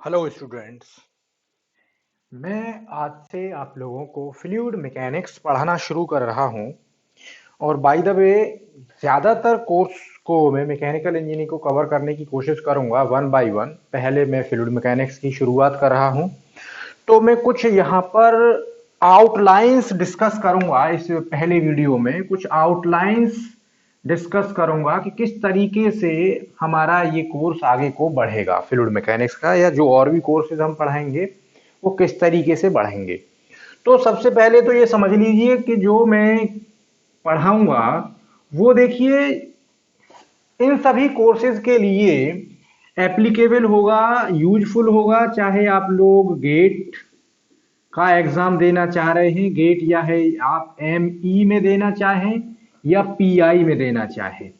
Hello students. मैं आज से आप लोगों को फ्लूइड मैकेनिक्स पढ़ाना शुरू कर रहा हूं और बाय द वे ज़्यादातर कोर्स को मैं मैकेनिकल इंजीनियरिंग को कवर करने की कोशिश करूंगा वन बाय वन। पहले मैं फ्लूइड मैकेनिक्स की शुरुआत कर रहा हूं, तो मैं कुछ यहाँ पर आउटलाइंस डिस्कस करूंगा। इस पहले वीडियो में कुछ आउटलाइंस डिस्कस करूंगा कि किस तरीके से हमारा ये कोर्स आगे को बढ़ेगा फ्लूइड मैकेनिक्स का, या जो और भी कोर्सेज हम पढ़ाएंगे वो किस तरीके से बढ़ेंगे। तो सबसे पहले तो ये समझ लीजिए कि जो मैं पढ़ाऊंगा वो देखिए इन सभी कोर्सेज के लिए एप्लीकेबल होगा, यूजफुल होगा, चाहे आप लोग गेट का एग्जाम देना चाह रहे हैं, गेट या है आप एमई में देना चाहें या पीआई में देना चाहें।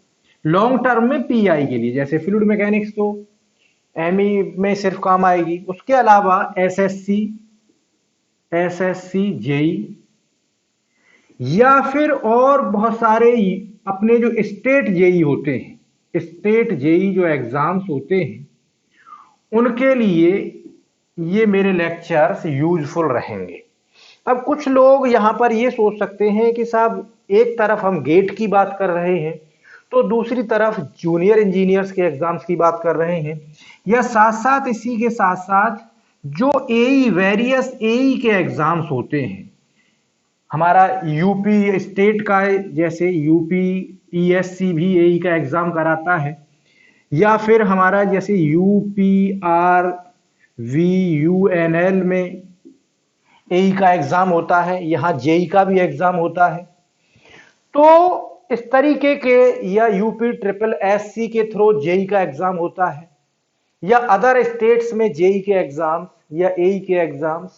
लॉन्ग टर्म में पीआई के लिए जैसे फ्लूइड मैकेनिक्स तो एमई में सिर्फ काम आएगी, उसके अलावा एसएससी, एसएससी जेई या फिर और बहुत सारे अपने जो स्टेट जेई होते हैं, स्टेट जेई जो एग्जाम्स होते हैं उनके लिए ये मेरे लेक्चर्स यूजफुल रहेंगे। अब कुछ लोग यहां पर ये सोच सकते हैं कि साहब एक तरफ हम गेट की बात कर रहे हैं तो दूसरी तरफ जूनियर इंजीनियर्स के एग्जाम्स की बात कर रहे हैं, या साथ साथ इसी के साथ साथ जो एई वेरियस एई के एग्जाम्स होते हैं, हमारा यूपी स्टेट का जैसे यूपी पीएससी भी एई का एग्जाम कराता है, या फिर हमारा जैसे यूपी आर वी यूएनएल में एई का एग्जाम होता है, यहां जेई का भी एग्जाम होता है। तो इस तरीके के या यूपी ट्रिपल एससी के थ्रू जेई का एग्जाम होता है, या अदर स्टेट्स में जेई के एग्जाम्स या एई के एग्जाम्स,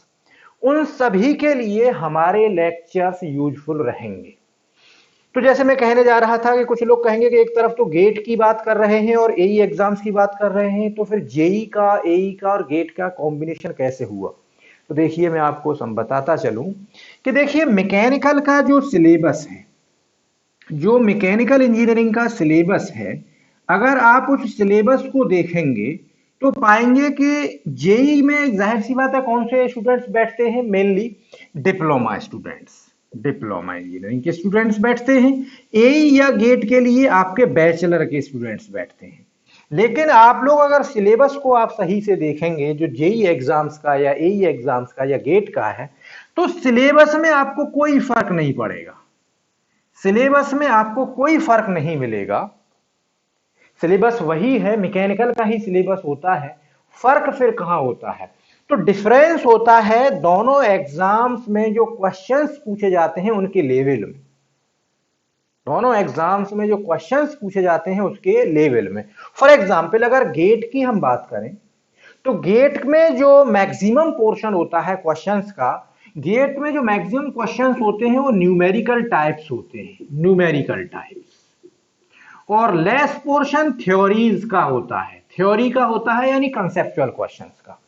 उन सभी के लिए हमारे लेक्चर्स यूजफुल रहेंगे। तो जैसे मैं कहने जा रहा था कि कुछ लोग कहेंगे कि एक तरफ तो गेट की बात कर रहे हैं और एई एग्जाम्स की बात कर रहे हैं, तो फिर जेई का, एई का और गेट का कॉम्बिनेशन कैसे हुआ। तो देखिए मैं आपको बताता चलूं कि देखिए मैकेनिकल का जो सिलेबस है, जो मैकेनिकल इंजीनियरिंग का सिलेबस है, अगर आप उस सिलेबस को देखेंगे तो पाएंगे कि जेई में जाहिर सी बात है कौन से स्टूडेंट्स बैठते हैं, mainly diploma students, diploma engineering के स्टूडेंट्स बैठते हैं। एई या गेट के लिए आपके बैचलर के स्टूडेंट्स बैठते हैं। लेकिन आप लोग अगर सिलेबस को आप सही से देखेंगे जो जेई एग्जाम्स का या एई एग्जाम्स का या गेट का है, तो सिलेबस में आपको कोई फर्क नहीं पड़ेगा, सिलेबस में आपको कोई फर्क नहीं मिलेगा। सिलेबस वही है, मैकेनिकल का ही सिलेबस होता है। फर्क फिर कहां होता है, तो डिफरेंस होता है दोनों एग्जाम्स में जो क्वेश्चंस पूछे जाते हैं उनके लेवल में, दोनों एग्जाम्स में जो क्वेश्चंस पूछे जाते हैं उसके लेवल में। फॉर एग्जाम्पल अगर गेट की हम बात करें तो गेट में जो मैक्सिमम पोर्शन होता है क्वेश्चंस का, गेट में जो मैक्सिमम क्वेश्चंस होते हैं वो न्यूमेरिकल टाइप्स होते हैं, न्यूमेरिकल टाइप्स, और लेस पोर्शन थ्योरीज का होता है, थ्योरी का होता है यानी कंसेप्चुअल क्वेश्चंस का।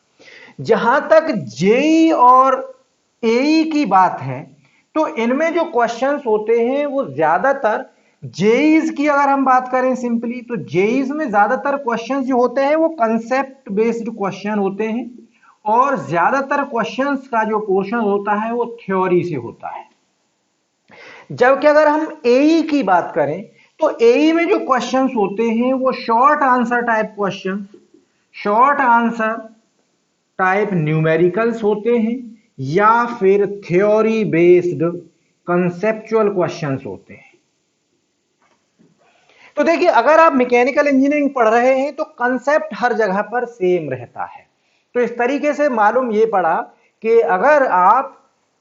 जहां तक जेई और एई की बात है तो इनमें जो क्वेश्चंस होते हैं वो ज्यादातर, जेईज की अगर हम बात करें सिंपली तो जेईज में ज्यादातर क्वेश्चंस जो होते हैं वो कंसेप्ट बेस्ड क्वेश्चन होते हैं, और ज्यादातर क्वेश्चंस का जो पोर्शन होता है वो थ्योरी से होता है। जबकि अगर हम एई की बात करें तो एई में जो क्वेश्चंस होते हैं वो short answer type questions, short answer type numericals होते हैं, या फिर थ्योरी बेस्ड कंसेप्चुअल क्वेश्चंस होते हैं। तो देखिए अगर आप मैकेनिकल इंजीनियरिंग पढ़ रहे हैं तो कंसेप्ट हर जगह पर सेम रहता है। तो इस तरीके से मालूम ये पड़ा कि अगर आप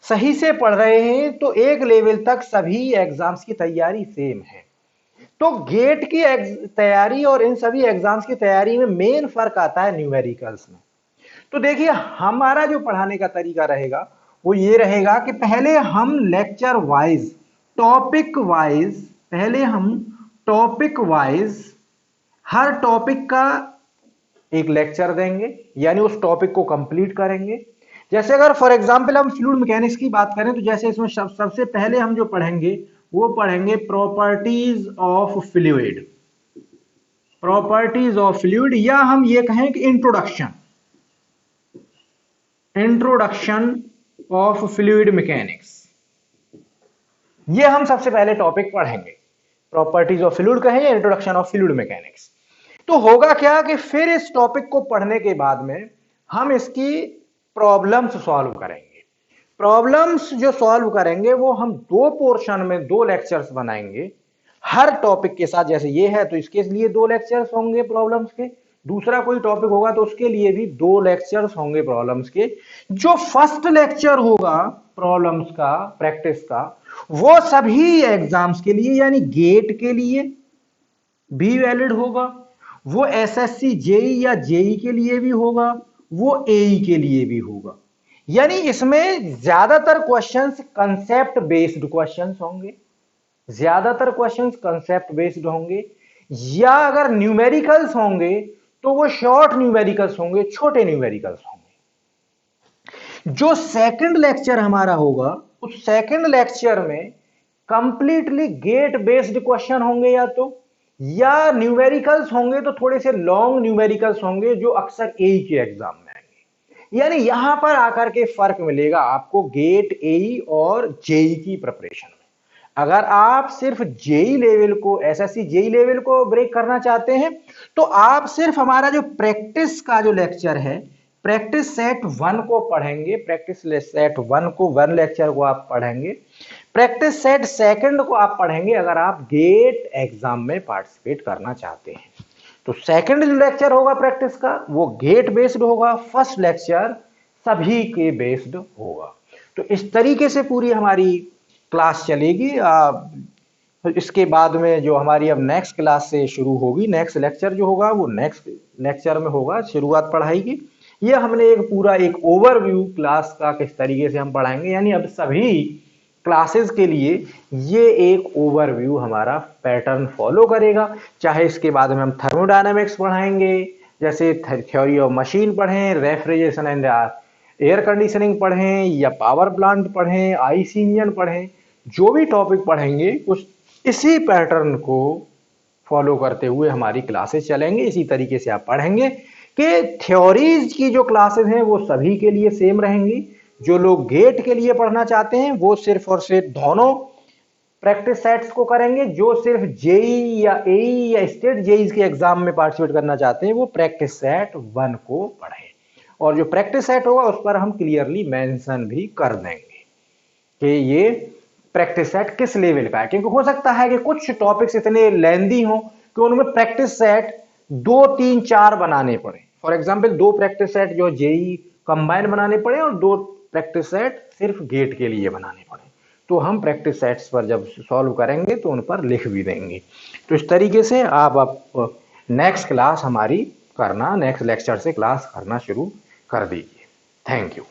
सही से पढ़ रहे हैं तो एक लेवल तक सभी एग्जाम्स की तैयारी सेम है। तो गेट की तैयारी और इन सभी एग्जाम्स की तैयारी में मेन फर्क आता है न्यूमेरिकल्स में। तो देखिए हमारा जो पढ़ाने का तरीका रहेगा वो ये रहेगा कि पहले हम लेक्चर वाइज, टॉपिक वाइज, पहले हम टॉपिक वाइज हर टॉपिक का एक लेक्चर देंगे, यानी उस टॉपिक को कंप्लीट करेंगे। जैसे अगर फॉर एग्जांपल हम फ्लूइड मैकेनिक्स की बात करें तो जैसे इसमें सबसे पहले हम जो पढ़ेंगे वो पढ़ेंगे properties of fluid, properties of fluid, या हम ये कहें कि introduction, introduction of fluid mechanics, ये हम सबसे पहले टॉपिक पढ़ेंगे। प्रॉपर्टीज ऑफ फ्लूइड कहें या इंट्रोडक्शन ऑफ फ्लूइड मैकेनिक्स। तो होगा क्या कि फिर इस टॉपिक को पढ़ने के बाद में हम इसकी प्रॉब्लम्स सॉल्व करेंगे। प्रॉब्लम्स जो सॉल्व करेंगे वो हम दो पोर्शन में दो लेक्चर्स बनाएंगे हर टॉपिक के साथ। जैसे ये है तो इसके लिए दो लेक्चर्स होंगे प्रॉब्लम्स के, दूसरा कोई टॉपिक होगा तो उसके लिए भी दो लेक्चर्स होंगे प्रॉब्लम्स के। जो फर्स्ट लेक्चर होगा प्रॉब्लम्स का, प्रैक्टिस का, वो सभी एग्जाम्स के लिए यानी गेट के लिए भी वैलिड होगा, वो एसएससी जेई या जेई के लिए भी होगा, वो एई के लिए भी होगा। यानी इसमें ज्यादातर क्वेश्चंस कंसेप्ट बेस्ड क्वेश्चंस होंगे, ज्यादातर क्वेश्चंस कंसेप्ट बेस्ड होंगे, या अगर न्यूमेरिकल्स होंगे तो वो शॉर्ट न्यूमेरिकल्स होंगे, छोटे न्यूमेरिकल्स होंगे। जो सेकंड लेक्चर हमारा होगा उस सेकंड लेक्चर में कंप्लीटली गेट बेस्ड क्वेश्चन होंगे, या न्यूमेरिकल्स होंगे तो थोड़े से लॉन्ग न्यूमेरिकल्स होंगे जो अक्सर एई के एग्जाम में आएंगे। यानी यहां पर आकर के फर्क मिलेगा आपको गेट, एई और जेई की प्रिपरेशन में। अगर आप सिर्फ जेई लेवल को, एसएससी जेई लेवल को ब्रेक करना चाहते हैं तो आप सिर्फ हमारा जो प्रैक्टिस का जो लेक्चर है, प्रैक्टिस सेट 1 को पढ़ेंगे। प्रैक्टिस सेट 1 को, 1 लेक्चर को आप पढ़ेंगे। प्रैक्टिस सेट सेकंड को आप पढ़ेंगे अगर आप गेट एग्जाम में पार्टिसिपेट करना चाहते हैं। तो सेकंड जो लेक्चर होगा प्रैक्टिस का वो गेट बेस्ड होगा, फर्स्ट लेक्चर सभी के बेस्ड होगा। तो इस तरीके से पूरी हमारी क्लास चलेगी। इसके बाद में जो हमारी अब नेक्स्ट क्लास से शुरू होगी, नेक्स्ट लेक्चर जो होगा वो नेक्स्ट लेक्चर में होगा शुरुआत पढ़ाई की। ये हमने एक पूरा एक ओवरव्यू क्लास का किस तरीके से हम पढ़ाएंगे, यानी अब सभी क्लासेस के लिए ये एक ओवरव्यू हमारा पैटर्न फॉलो करेगा। चाहे इसके बाद में हम थर्मोडायनामिक्स पढ़ाएंगे, जैसे थ्योरी ऑफ मशीन पढ़ें, रेफ्रिजरेशन एंड एयर कंडीशनिंग पढ़ें, या पावर प्लांट पढ़ें, आईसी इंजन पढ़ें, जो भी टॉपिक पढ़ेंगे उस इसी पैटर्न को फॉलो करते हुए हमारी क्लासेस चलेंगे। इसी तरीके से आप पढ़ेंगे कि थ्योरीज की जो क्लासेस हैं वो सभी के लिए सेम रहेंगी। जो लोग गेट के लिए पढ़ना चाहते हैं वो सिर्फ और सिर्फ दोनों प्रैक्टिस सेट्स को करेंगे। जो सिर्फ जेई या एई या स्टेट जेई के एग्जाम में पार्टिसिपेट करना चाहते हैं वो प्रैक्टिस सेट 1 को पढ़ें, और जो प्रैक्टिस सेट होगा उस पर हम क्लियरली मेंशन भी कर देंगे कि ये प्रैक्टिस सेट किस लेवल का है। क्योंकि हो सकता है कि कुछ टॉपिक्स इतने लेंदी हो कि उनमें प्रैक्टिस सेट 2, 3, 4 बनाने पड़े। फॉर एग्जाम्पल 2 प्रैक्टिस सेट जो जेई कंबाइन बनाने पड़े और 2 प्रैक्टिस सेट सिर्फ गेट के लिए बनाने पड़े। तो हम प्रैक्टिस सेट्स पर जब सॉल्व करेंगे तो उन पर लिख भी देंगे। तो इस तरीके से आप नेक्स्ट क्लास हमारी करना, नेक्स्ट लेक्चर से क्लास करना शुरू कर दीजिए। Thank you.